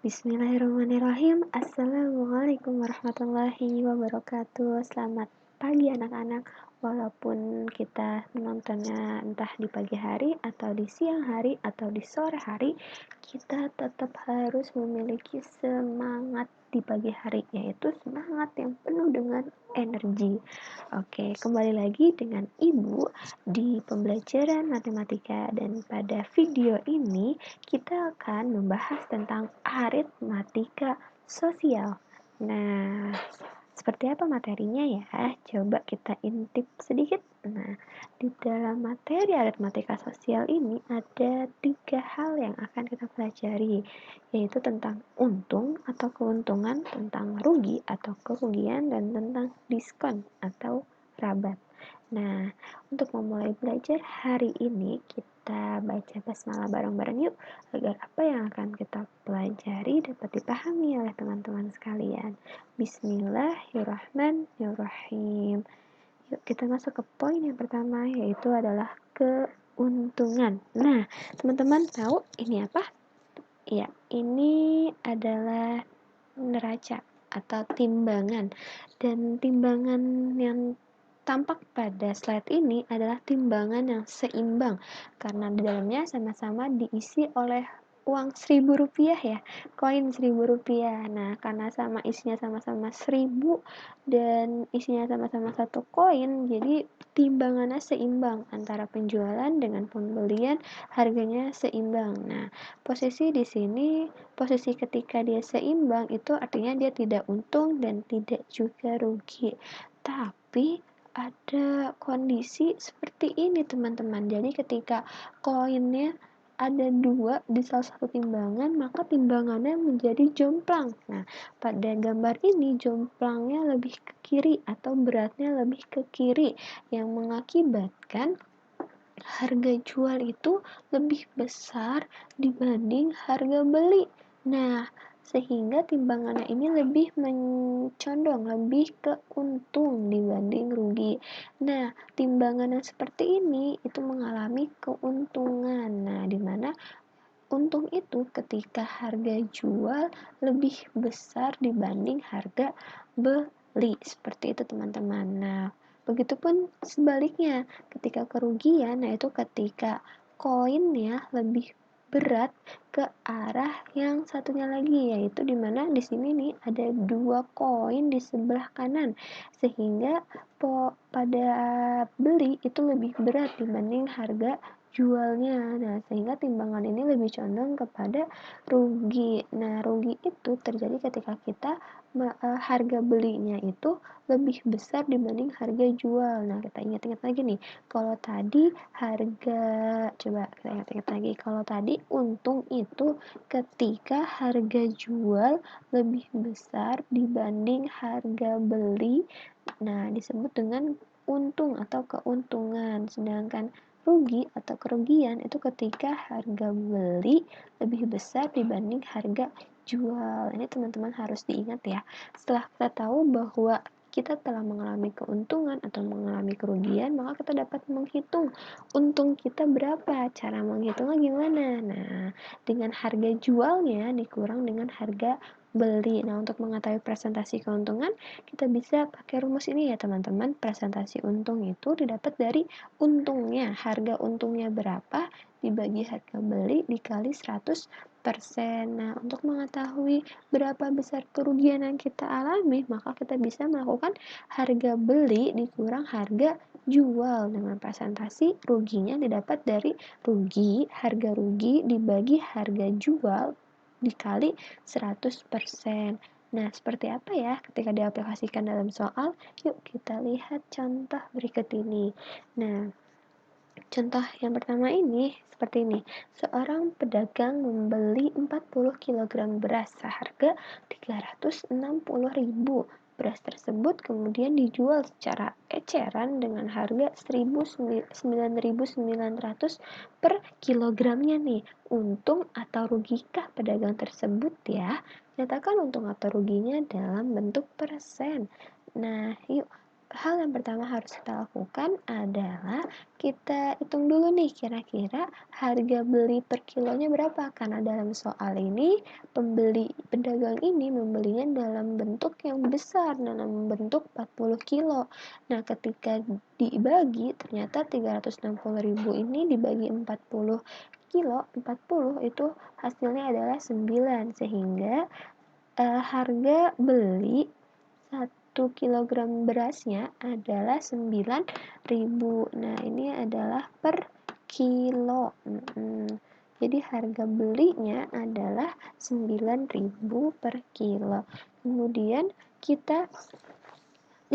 Bismillahirrahmanirrahim. Assalamualaikum warahmatullahi wabarakatuh. Selamat pagi anak-anak. Walaupun kita menontonnya entah di pagi hari atau di siang hari atau di sore hari, kita tetap harus memiliki semangat di pagi hari, yaitu semangat yang penuh dengan energi. Oke, kembali lagi dengan Ibu di pembelajaran matematika, dan pada video ini kita akan membahas tentang aritmatika sosial. Nah, seperti apa materinya ya? Coba kita intip sedikit. Nah, di dalam materi aritmatika sosial ini ada 3 hal yang akan kita pelajari, yaitu tentang untung atau keuntungan, tentang rugi atau kerugian, dan tentang diskon atau rabat. Nah, untuk memulai belajar hari ini, kita baca basmalah bareng-bareng yuk, agar apa yang akan kita pelajari dapat dipahami oleh teman-teman sekalian. Bismillahirrahmanirrahim. Yuk kita masuk ke poin yang pertama, yaitu adalah keuntungan. Nah, teman-teman tahu ini apa? Ya, ini adalah neraca atau timbangan. Dan timbangan yang tampak pada slide ini adalah timbangan yang seimbang, karena di dalamnya sama-sama diisi oleh uang Rp1.000 ya, koin Rp1.000. Nah, karena isinya sama-sama 1.000 dan isinya sama-sama satu koin, jadi timbangannya seimbang antara penjualan dengan pembelian, harganya seimbang. Nah, posisi di sini, posisi ketika dia seimbang itu artinya dia tidak untung dan tidak juga rugi. Tapi ada kondisi seperti ini teman-teman. Jadi ketika koinnya ada 2 di salah satu timbangan, maka timbangannya menjadi jomplang. Nah, pada gambar ini jomplangnya lebih ke kiri atau beratnya lebih ke kiri, yang mengakibatkan harga jual itu lebih besar dibanding harga beli. Nah, sehingga timbangannya ini lebih mencondong, lebih ke untung dibanding rugi. Nah, timbangan yang seperti ini itu mengalami keuntungan. Nah, di mana untung itu ketika harga jual lebih besar dibanding harga beli. Seperti itu teman-teman. Nah, begitupun sebaliknya, ketika kerugian, yaitu ketika koinnya lebih berat ke arah yang satunya lagi, yaitu dimana di sini nih ada 2 koin di sebelah kanan, sehingga pada beli itu lebih berat dibanding harga jualnya. Nah, sehingga timbangan ini lebih condong kepada rugi. Nah, rugi itu terjadi ketika kita harga belinya itu lebih besar dibanding harga jual. Nah, kita ingat-ingat lagi nih. Kalau tadi coba kita ingat-ingat lagi. Kalau tadi untung itu ketika harga jual lebih besar dibanding harga beli. Nah, disebut dengan untung atau keuntungan. Sedangkan rugi atau kerugian itu ketika harga beli lebih besar dibanding harga jual. Ini teman-teman harus diingat ya. Setelah kita tahu bahwa kita telah mengalami keuntungan atau mengalami kerugian, maka kita dapat menghitung untung kita berapa. Cara menghitungnya gimana? Nah, dengan harga jualnya dikurang dengan harga beli. Nah, untuk mengetahui presentasi keuntungan, kita bisa pakai rumus ini ya teman-teman. Presentasi untung itu didapat dari untungnya, harga untungnya berapa dibagi harga beli dikali 100%. Nah, untuk mengetahui berapa besar kerugian yang kita alami, maka kita bisa melakukan harga beli dikurang harga jual, dengan presentasi ruginya didapat dari harga rugi dibagi harga jual dikali 100%. Nah, seperti apa ya ketika diaplikasikan dalam soal? Yuk kita lihat contoh berikut ini. Nah, contoh yang pertama ini seperti ini. Seorang pedagang membeli 40 kg beras seharga 360.000. Beras tersebut kemudian dijual secara eceran dengan harga 9.900 per kilogramnya nih. Untung atau rugikah pedagang tersebut ya? Nyatakan untung atau ruginya dalam bentuk persen. Nah, yuk hal yang pertama harus kita lakukan adalah kita hitung dulu nih kira-kira harga beli per kilonya berapa, karena dalam soal ini pedagang ini membelinya dalam bentuk yang besar, dalam bentuk 40 kilo. Nah, ketika dibagi ternyata 360.000 ini dibagi 40 kilo, 40 itu hasilnya adalah 9, sehingga harga beli 1 kilogram berasnya adalah 9.000. Nah, ini adalah per kilo. Jadi harga belinya adalah 9.000 per kilo. Kemudian kita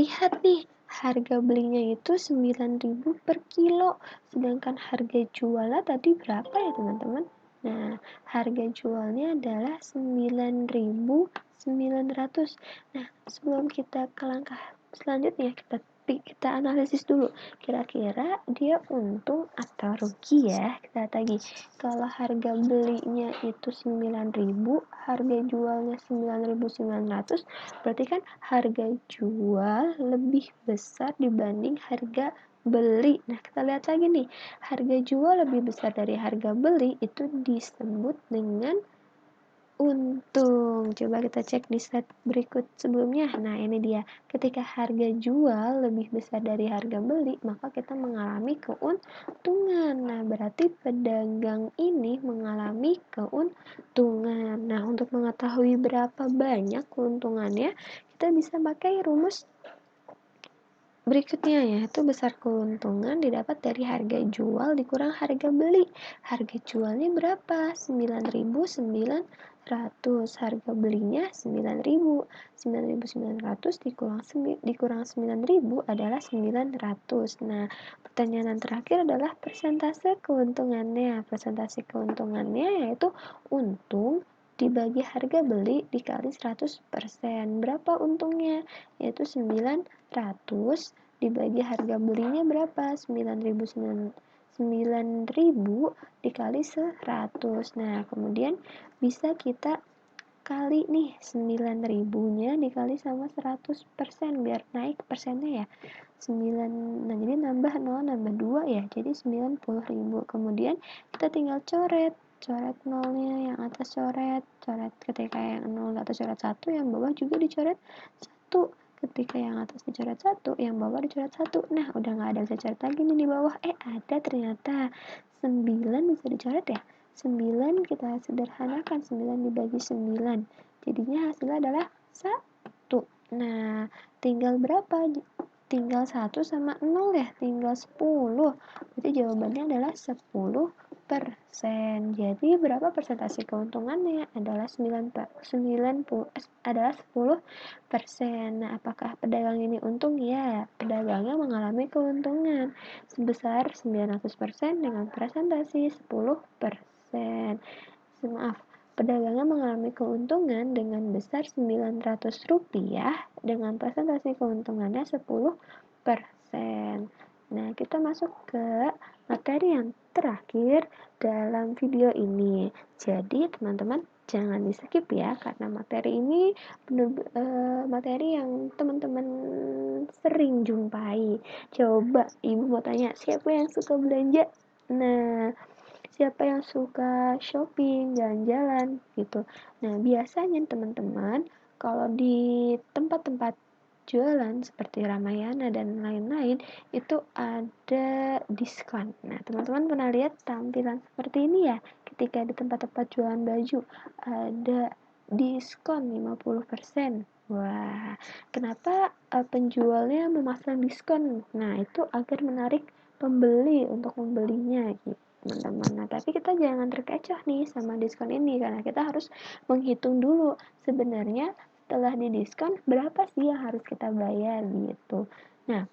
lihat nih, harga belinya itu 9.000 per kilo. Sedangkan harga jualnya tadi berapa ya, teman-teman? Nah, harga jualnya adalah 9.900. Nah, sebelum kita ke langkah selanjutnya, kita analisis dulu. Kira-kira dia untung atau rugi ya? Kita tagih. Kalau harga belinya itu 9.000, harga jualnya 9.900, berarti kan harga jual lebih besar dibanding harga beli. Nah, kita lihat lagi nih, harga jual lebih besar dari harga beli itu disebut dengan untung. Coba kita cek di slide berikut sebelumnya. Nah, ini dia. Ketika harga jual lebih besar dari harga beli, maka kita mengalami keuntungan. Nah, berarti pedagang ini mengalami keuntungan. Nah, untuk mengetahui berapa banyak keuntungannya, kita bisa pakai rumus berikutnya, yaitu besar keuntungan didapat dari harga jual dikurang harga beli. Harga jualnya berapa? 9.900. Harga belinya 9.000. 9.900 dikurang 9.000 adalah 900. Nah, pertanyaan terakhir adalah persentase keuntungannya. Persentase keuntungannya yaitu untung dibagi harga beli dikali 100%. Berapa untungnya? Yaitu 900 dibagi harga belinya berapa? 9.000 dikali 100. Nah, kemudian bisa kita kali nih 9.000-nya dikali sama 100% biar naik persennya ya. 9, nah jadi nambah 0 nambah 2 ya, jadi 90.000. Kemudian kita tinggal coret nolnya, yang atas coret ketika yang 0 atas coret 1, yang bawah juga dicoret 1. Ketika yang atas dicoret 1, yang bawah dicoret 1. Nah, udah nggak ada bisa coret lagi nih di bawah. Ada ternyata 9 bisa dicoret ya. 9 kita sederhanakan, 9 dibagi 9. Jadinya hasilnya adalah 1. Nah, tinggal berapa? Tinggal 1 sama 0 ya, tinggal 10. Berarti jawabannya adalah 10%. Jadi berapa persentase keuntungannya? Adalah 10%. Nah, apakah pedagang ini untung? Ya, pedagangnya mengalami keuntungan sebesar 900% dengan presentasi 10%. Maaf, pedagangnya mengalami keuntungan dengan besar Rp900 dengan presentasi keuntungannya 10%. Nah, kita masuk ke materi yang terakhir dalam video ini. Jadi, teman-teman jangan di-skip ya, karena materi ini materi yang teman-teman sering jumpai. Coba Ibu mau tanya, siapa yang suka belanja? Nah, siapa yang suka shopping, jalan-jalan gitu. Nah, biasanya teman-teman kalau di tempat-tempat jualan seperti Ramayana dan lain-lain itu ada diskon. Nah, teman-teman pernah lihat tampilan seperti ini ya? Ketika di tempat-tempat jualan baju ada diskon 50%. Wah, kenapa penjualnya memasang diskon? Nah, itu agar menarik pembeli untuk membelinya gitu, teman-teman. Nah, tapi kita jangan terkecoh nih sama diskon ini, karena kita harus menghitung dulu sebenarnya setelah didiskon berapa sih yang harus kita bayar gitu. Nah,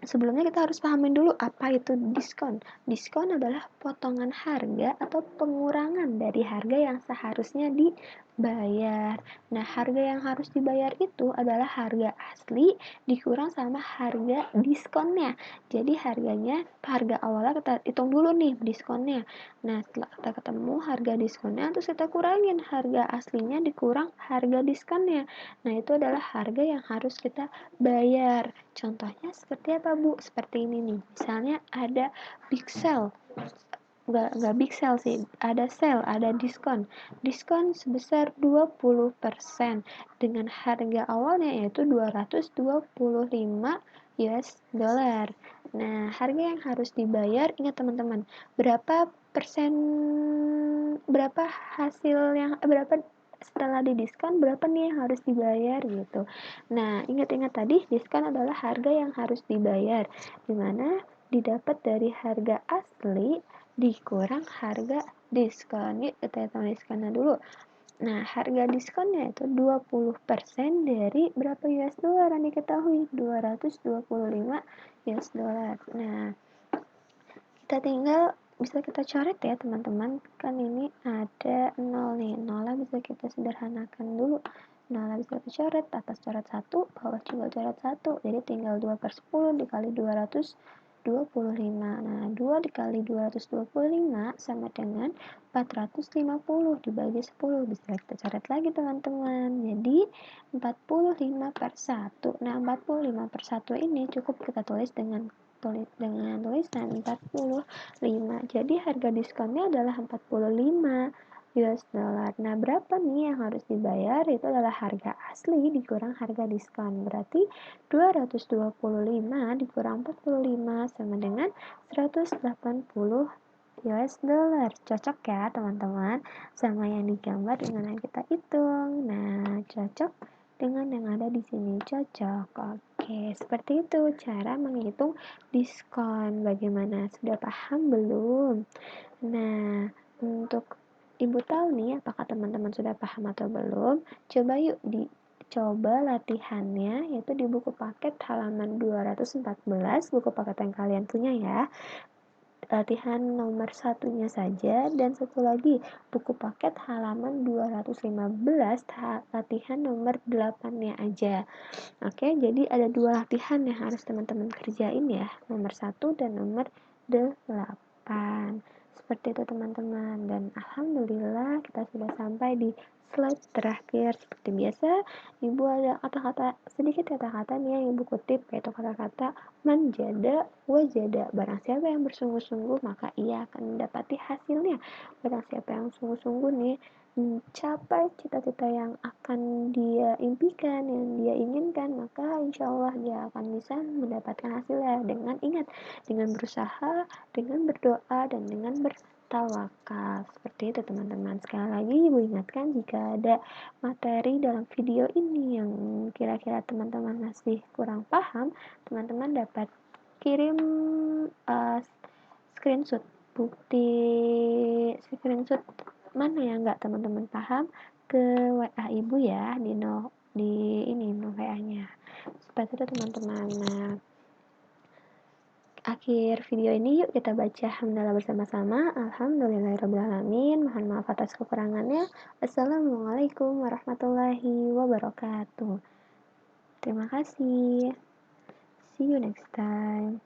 Sebelumnya kita harus pahamin dulu apa itu diskon. Diskon adalah potongan harga atau pengurangan dari harga yang seharusnya dibayar. Nah, harga yang harus dibayar itu adalah harga asli dikurang sama harga diskonnya. Jadi harga awalnya kita hitung dulu nih diskonnya. Nah, setelah kita ketemu harga diskonnya, terus kita kurangin harga aslinya dikurang harga diskonnya. Nah, itu adalah harga yang harus kita bayar. Contohnya seperti apa, Bu? Seperti ini nih. Misalnya ada big sale. Nggak big sale sih. Ada sale, ada diskon. Diskon sebesar 20% dengan harga awalnya yaitu 225 US dollar. Nah, harga yang harus dibayar, ingat teman-teman, berapa persen, berapa hasil yang, berapa setelah didiskon berapa nih yang harus dibayar gitu. Nah, ingat-ingat tadi diskon adalah harga yang harus dibayar, dimana didapat dari harga asli dikurang harga diskon. Yuk kita tuliskan dulu. Nah, harga diskonnya itu 20% dari berapa US dollar yang diketahui? 225 US dollar. Nah, kita tinggal bisa kita coret ya teman-teman, kan ini ada 0 nih, 0 bisa kita sederhanakan dulu. 0 bisa kita coret, atas coret 1, bawah juga coret 1, jadi tinggal 2 per 10 dikali 225. Nah, 2 dikali 225 sama dengan 450 dibagi 10, bisa kita coret lagi teman-teman, jadi 45 per 1. Nah, 45 per 1 ini cukup kita tulis dengan tulisan 45. Jadi harga diskonnya adalah 45 US dollar. Nah, berapa nih yang harus dibayar? Itu adalah harga asli dikurang harga diskon. Berarti 225 dikurang 45 sama dengan 180 US dollar. Cocok ya, teman-teman, sama yang digambar dengan yang kita hitung. Nah, cocok dengan yang ada di sini. Cocok. Oke, seperti itu cara menghitung diskon. Bagaimana? Sudah paham belum? Nah, untuk Ibu tahu nih apakah teman-teman sudah paham atau belum? Coba yuk dicoba latihannya, yaitu di buku paket halaman 214, buku paket yang kalian punya ya. Latihan nomor satunya saja, dan satu lagi buku paket halaman 215, latihan nomor 8-nya aja. Oke, jadi ada 2 latihan yang harus teman-teman kerjain ya, nomor 1 dan nomor 8. Seperti itu teman-teman, dan alhamdulillah kita sudah sampai di slide terakhir. Seperti biasa, Ibu ada sedikit kata-kata nih yang Ibu kutip, yaitu kata-kata manjada wajada. Barang siapa yang bersungguh-sungguh maka ia akan mendapati hasilnya. Barang siapa yang sungguh-sungguh nih mencapai cita-cita yang akan dia impikan, yang dia inginkan, maka insya Allah dia akan bisa mendapatkan hasilnya. Dengan ingat, dengan berusaha, dengan berdoa, dan dengan bertawakal. Seperti itu teman-teman. Sekali lagi Ibu ingatkan, jika ada materi dalam video ini yang kira-kira teman-teman masih kurang paham, teman-teman dapat kirim screenshot screenshot mana yang nggak teman-teman paham ke WA Ibu ya, di ini WA-nya. Seperti itu teman-teman. Nah, akhir video ini yuk kita baca hamdalah bersama-sama. Alhamdulillahirrabbilalamin. Mohon maaf atas kekurangannya. Assalamualaikum warahmatullahi wabarakatuh. Terima kasih. See you next time.